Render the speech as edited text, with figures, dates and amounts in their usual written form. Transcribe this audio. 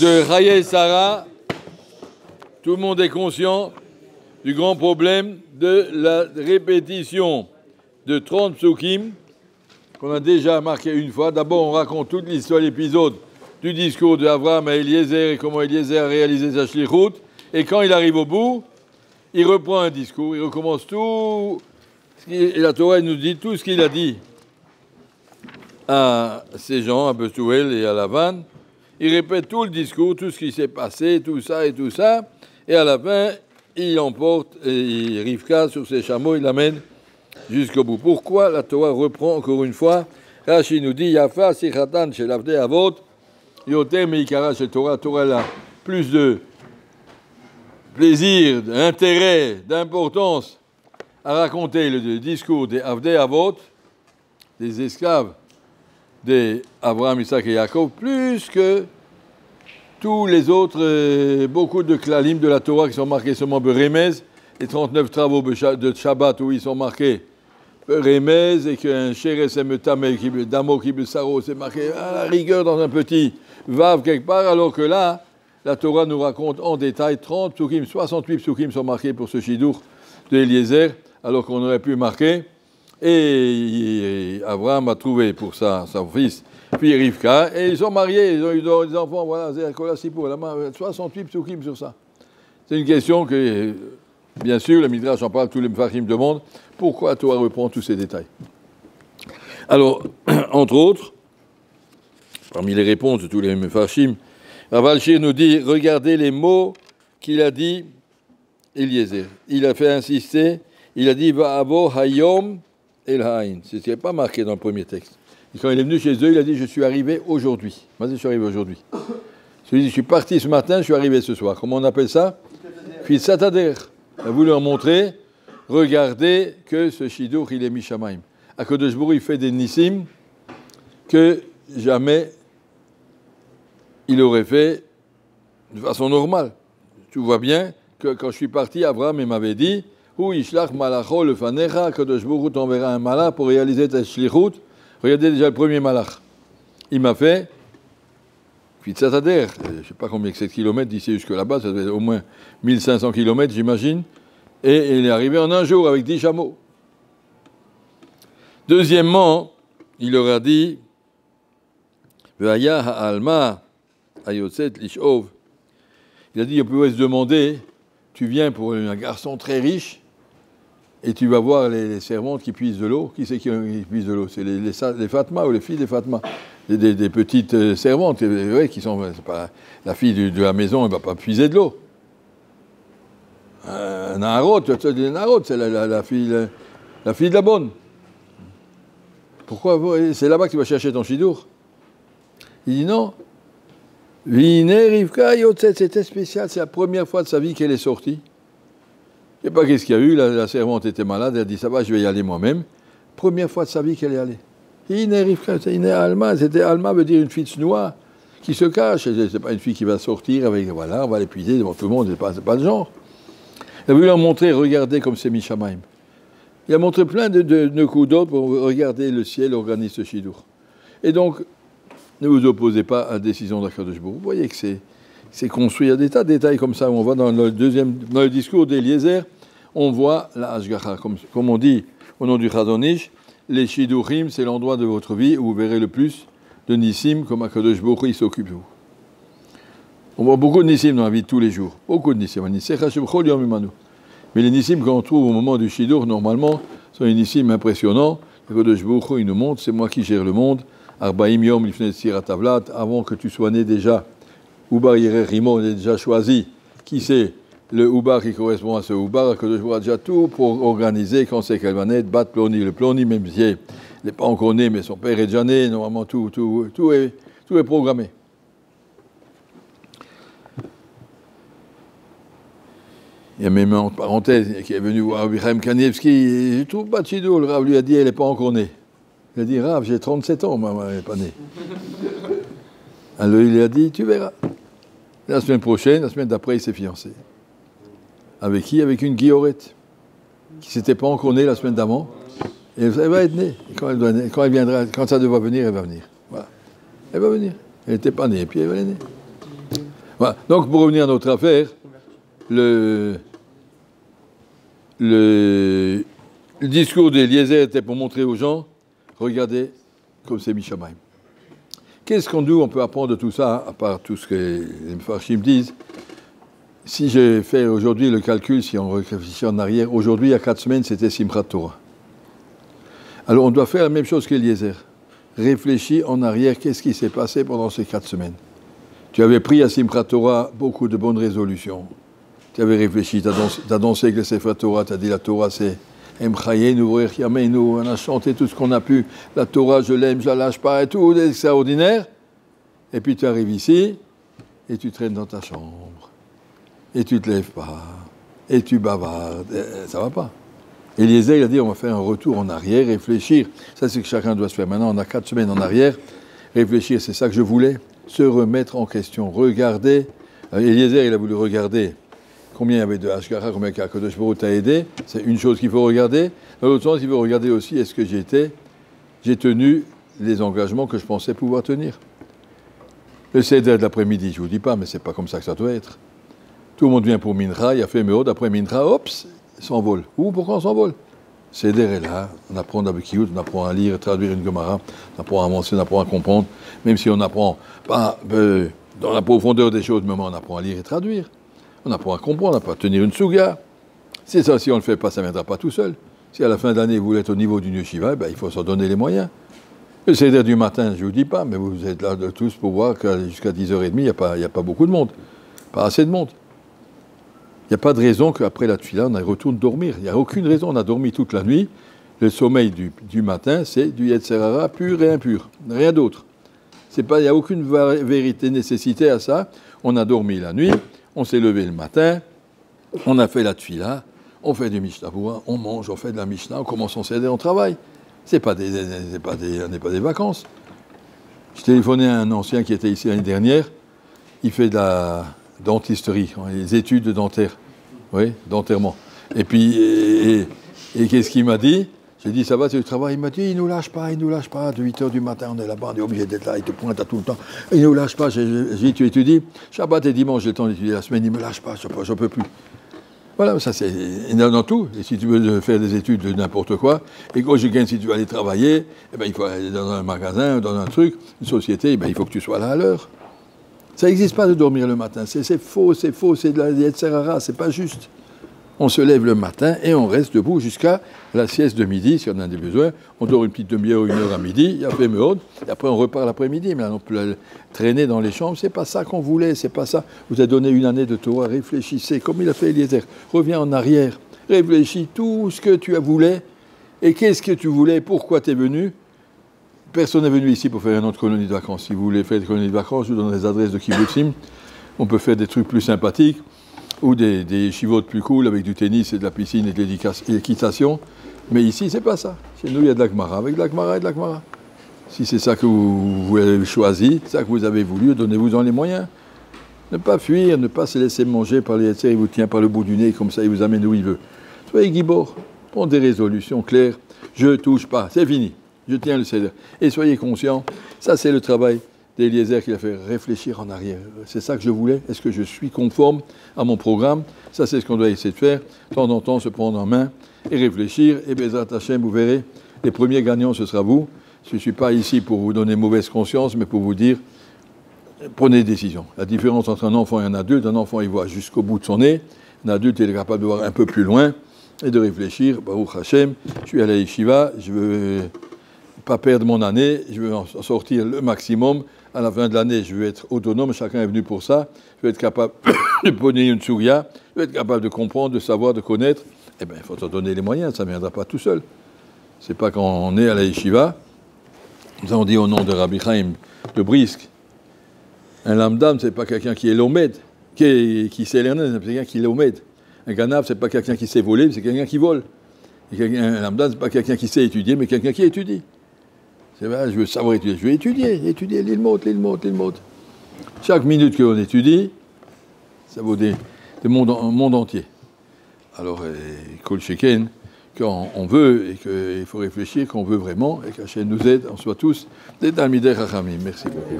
de Chayei Sarah, tout le monde est conscient du grand problème de la répétition de 30 psukim qu'on a déjà marqué une fois. D'abord, on raconte toute l'histoire, l'épisode du discours d'Abraham à Eliezer et comment Eliezer a réalisé sa shlichut. Et quand il arrive au bout, il reprend un discours, il recommence tout. Et la Torah nous dit tout ce qu'il a dit à ces gens, à Bethuel et à Lavan. Il répète tout le discours, tout ce qui s'est passé, tout ça et tout ça. Et à la fin, il emporte Rivka sur ses chameaux, il l'amène jusqu'au bout. Pourquoi la Torah reprend encore une fois? Rashi nous dit Yafa sichatan shel avdei avot yoter meikara shel Torah. Torah a plus de plaisir, d'intérêt, d'importance à raconter le discours des avdei avot, des esclaves d'Abraham, Isaac et Jacob, plus que tous les autres, beaucoup de klalim de la Torah qui sont marqués seulement Beremez, les 39 travaux de Shabbat où ils sont marqués Beremez, et qu'un Sheresem Tamel, Damo Kibesaro, c'est marqué à la rigueur dans un petit Vav quelque part, alors que là, la Torah nous raconte en détail 30 psukim, 68 psukim sont marqués pour ce Shidur de Eliezer, alors qu'on aurait pu marquer. Et Abraham a trouvé pour ça son fils, puis Rivka, et ils sont mariés, ils ont eu des enfants, voilà, c'est 68 psukim sur ça. C'est une question que, bien sûr, le Midrash en parle, tous les Mefachim demandent, pourquoi Torah reprend tous ces détails. Alors, entre autres, parmi les réponses de tous les Mefachim, Rav Alshir nous dit, regardez les mots qu'il a dit Eliezer. Il a fait insister, il a dit, Va'avo hayom El Haïn. C'est ce qui n'est pas marqué dans le premier texte. Et quand il est venu chez eux, il a dit je suis arrivé aujourd'hui. Moi, je suis arrivé aujourd'hui. Je suis parti ce matin, je suis arrivé ce soir. Comment on appelle ça? Puis Satader. Il a voulu leur montrer, regardez que ce Shidur, il est Mishamaim. Akadosh Baruch Hu, il fait des nissim que jamais il aurait fait de façon normale. Tu vois bien que quand je suis parti, Abraham m'avait dit Ou Ishlach Malacho le Fanecha, Kadosh Baruch Hu t'enverra un malach pour réaliser ta shlichut. Regardez déjà le premier malach. Il m'a fait Fitzatader, je ne sais pas combien que c'est de kilomètres d'ici jusque là-bas, ça doit être au moins 1500 kilomètres, j'imagine. Et il est arrivé en un jour avec 10 chameaux. Deuxièmement, il leur a dit Ve'aya ha'alma ayotzet lishov. Il a dit on pouvait se demander tu viens pour un garçon très riche et tu vas voir les servantes qui puisent de l'eau. Qui c'est qui puise de l'eau? C'est les Fatma ou les filles des Fatma. Des petites servantes qui sont... C'est pas, la fille de la maison, elle ne va pas puiser de l'eau. Naharot, c'est la fille de la bonne. Pourquoi? C'est là-bas que tu vas chercher ton chidour. Il dit non. Vine Rivka Yotzet, c'était spécial, c'est la première fois de sa vie qu'elle est sortie. Je ne sais pas qu'est-ce qu'il y a eu, la servante était malade, elle a dit ça va, je vais y aller moi-même. Première fois de sa vie qu'elle est allée. Vine Rivka, Vine Alma, c'était Alma veut dire une fille noire qui se cache, c'est pas une fille qui va sortir avec, voilà, on va l'épuiser devant tout le monde, c'est pas le genre. Il a voulu leur montrer, regardez comme c'est Mishamaim. Il a montré plein de coups d'autres pour regarder le ciel, organise ce Shidur. Et donc, ne vous opposez pas à la décision d'Akadosh Baruch Hu. Vous voyez que c'est construit à des tas de détails comme ça. On voit dans le discours d'Eliezer, on voit la Hashgacha. Comme on dit au nom du Chazon Ish, les Shidurim, c'est l'endroit de votre vie où vous verrez le plus de Nissim, comme Akadosh Baruch Hu, il s'occupe de vous. On voit beaucoup de Nissim dans la vie de tous les jours. Beaucoup de Nissim. Mais les Nissim qu'on trouve au moment du Shidur, normalement, sont des Nissim impressionnants. Akadosh Baruch Hu, il nous montre, c'est moi qui gère le monde. Arbaim Yom Lifnei Tzira Tavlat, avant que tu sois né déjà, Ubar Yerer Rimo, on a déjà choisi qui c'est le Ubar qui correspond à ce Ubar, que je vois déjà tout pour organiser quand c'est qu'elle va naître, battre Ploni, le Ploni, même si il n'est pas encore né, mais son père est déjà né, normalement tout est programmé. Il y a même en parenthèse qui est venu voir Abraham Kanievski, je trouve pas de Chidour, le Rav lui a dit elle n'est pas encore née. Il a dit, Rav, j'ai 37 ans, maman, elle n'est pas née. Alors il a dit, tu verras. La semaine prochaine, la semaine d'après, il s'est fiancé. Avec qui? Avec une guillorette, qui ne s'était pas encore née la semaine d'avant. Et elle va être née. Et quand elle viendra, quand ça devra venir, elle va venir. Voilà. Elle va venir. Elle n'était pas née, et puis elle est née. Voilà. Donc, pour revenir à notre affaire, le discours d'Eliezer était pour montrer aux gens, regardez comme c'est Mishamayim. Qu'est-ce qu'on peut apprendre de tout ça, à part tout ce que les Mefarshim disent? Si j'ai fait aujourd'hui le calcul, si on réfléchit en arrière, aujourd'hui, il y a 4 semaines, c'était Simchat Torah. Alors on doit faire la même chose qu'Eliezer. Réfléchis en arrière, qu'est-ce qui s'est passé pendant ces 4 semaines? Tu avais pris à Simchat Torah beaucoup de bonnes résolutions. Tu avais réfléchi, tu as dansé avec le Sefer Torah, tu as dit la Torah c'est Emchayenu, Yameinu, on a chanté tout ce qu'on a pu. La Torah, je l'aime, je la lâche pas et tout, c'est extraordinaire. Et puis tu arrives ici et tu traînes dans ta chambre. Et tu te lèves pas. Et tu bavardes. Ça va pas. Eliezer, il a dit on va faire un retour en arrière, réfléchir. Ça, c'est que chacun doit se faire. Maintenant, on a 4 semaines en arrière. Réfléchir, c'est ça que je voulais. Se remettre en question. Regarder. Eliezer, il a voulu regarder combien il y avait de Hashgacha, combien Kadosh Baruch Hu t'a aidé. C'est une chose qu'il faut regarder. Dans l'autre sens, il faut regarder aussi est-ce que j'ai tenu les engagements que je pensais pouvoir tenir. Le Seder de l'après-midi, je ne vous dis pas, mais ce n'est pas comme ça que ça doit être. Tout le monde vient pour Mincha, il y a fait Meod, après Mincha, hop, s'envole. Pourquoi on s'envole? Seder est là, on apprend d'Abikiyut, on apprend à lire, à traduire une Gemara, on apprend à avancer, on apprend à comprendre, même si on n'apprend pas dans la profondeur des choses, même on apprend à lire et traduire. On apprend à comprendre, on apprend à tenir une souga. C'est ça, si on ne le fait pas, ça ne viendra pas tout seul. Si à la fin de l'année, vous voulez être au niveau d'une yeshiva, il faut s'en donner les moyens. Le Seder du matin, je ne vous dis pas, mais vous êtes là de tous pour voir que jusqu'à 10h30, il n'y a pas beaucoup de monde. Pas assez de monde. Il n'y a pas de raison qu'après la tefila, on retourne dormir. Il n'y a aucune raison. On a dormi toute la nuit. Le sommeil du matin, c'est du Yetzer Hara pur et impur. Rien d'autre. Il n'y a aucune vérité, nécessité à ça. On a dormi la nuit, on s'est levé le matin, on a fait la tefila, on fait du Mishnah Berurah, on mange, on fait de la Mishnah, on commence son Seder, on travaille. On n'est pas des vacances. Je téléphonais à un ancien qui était ici l'année dernière. Il fait de la dentisterie, les études de dentaire. Oui, dentairement. Et puis, et qu'est-ce qu'il m'a dit? J'ai dit, ça va, c'est le travail. Il m'a dit, il ne nous lâche pas. De 8h du matin, on est là-bas, on est obligé d'être là, il te pointe à tout le temps. Il ne nous lâche pas. J'ai dit, tu étudies? Shabbat et dimanche, j'ai le temps d'étudier. La semaine, il ne me lâche pas, je ne peux plus. Voilà, ça c'est dans tout. Et si tu veux faire des études de n'importe quoi, et quand je gagne, si tu veux aller travailler, il faut aller dans un magasin, dans un truc, une société, il faut que tu sois là à l'heure. Ça n'existe pas de dormir le matin. C'est faux, c'est de la Yetzer Hara, c'est pas juste. On se lève le matin et on reste debout jusqu'à la sieste de midi, si on a des besoins. On dort une petite demi-heure, 1 heure à midi, il y a fait Meod, et après on repart l'après-midi. Mais là, on peut traîner dans les chambres, c'est pas ça qu'on voulait, c'est pas ça. Vous avez donné une année de Torah, réfléchissez, comme il a fait Eliezer. Reviens en arrière, réfléchis tout ce que tu voulais, et qu'est-ce que tu voulais, pourquoi tu es venu. Personne n'est venu ici pour faire une autre colonie de vacances. Si vous voulez faire des colonies de vacances, je vous donne les adresses de Kibbutzim. On peut faire des trucs plus sympathiques, ou des chivotes plus cool avec du tennis et de la piscine et de l'équitation. Mais ici, c'est pas ça. Chez nous, il y a de la Gemara, avec de la Gemara et de la Gemara. Si c'est ça que vous avez choisi, ça que vous avez voulu, donnez-vous-en les moyens. Ne pas fuir, ne pas se laisser manger par les Yetzer, il vous tient par le bout du nez, comme ça, il vous amène où il veut. Soyez Gibor, prenez des résolutions claires. Je touche pas, c'est fini. Je tiens le Seder. Et soyez conscients, ça c'est le travail d'Eliezer qui a fait réfléchir en arrière. C'est ça que je voulais. Est-ce que je suis conforme à mon programme? Ça c'est ce qu'on doit essayer de faire. De temps en temps, se prendre en main et réfléchir. Et Bezrat Hashem, vous verrez, les premiers gagnants, ce sera vous. Je ne suis pas ici pour vous donner mauvaise conscience, mais pour vous dire, prenez des décisions. La différence entre un enfant et un adulte, un enfant, il voit jusqu'au bout de son nez. Un adulte, il est capable de voir un peu plus loin et de réfléchir. Baruch Hashem, je suis à la yeshiva, je veux pas perdre mon année, je veux en sortir le maximum. À la fin de l'année, je veux être autonome, chacun est venu pour ça. Je veux être capable de poser une souria, je veux être capable de comprendre, de savoir, de connaître. Eh bien, il faut se donner les moyens, ça ne viendra pas tout seul. C'est pas quand on est à la yeshiva, nous avons dit au nom de Rabbi Chaim de Brisk, un lambdam, c'est pas quelqu'un qui est l'omed, qui sait l'erner, c'est quelqu'un qui est l'omed. Un ganav, c'est pas quelqu'un qui sait voler, c'est quelqu'un qui vole. Un lambda, c'est pas quelqu'un qui sait étudier, mais quelqu'un qui étudie. C'est vrai, je veux savoir étudier. Je veux étudier l'ilmot. Chaque minute qu'on étudie, ça vaut des monde entier. Alors, Kol Sheken, quand on veut, et qu'il faut réfléchir qu'on veut vraiment, et qu'Hachem nous aide, on soit tous des Talmidei Chachamim. Merci beaucoup.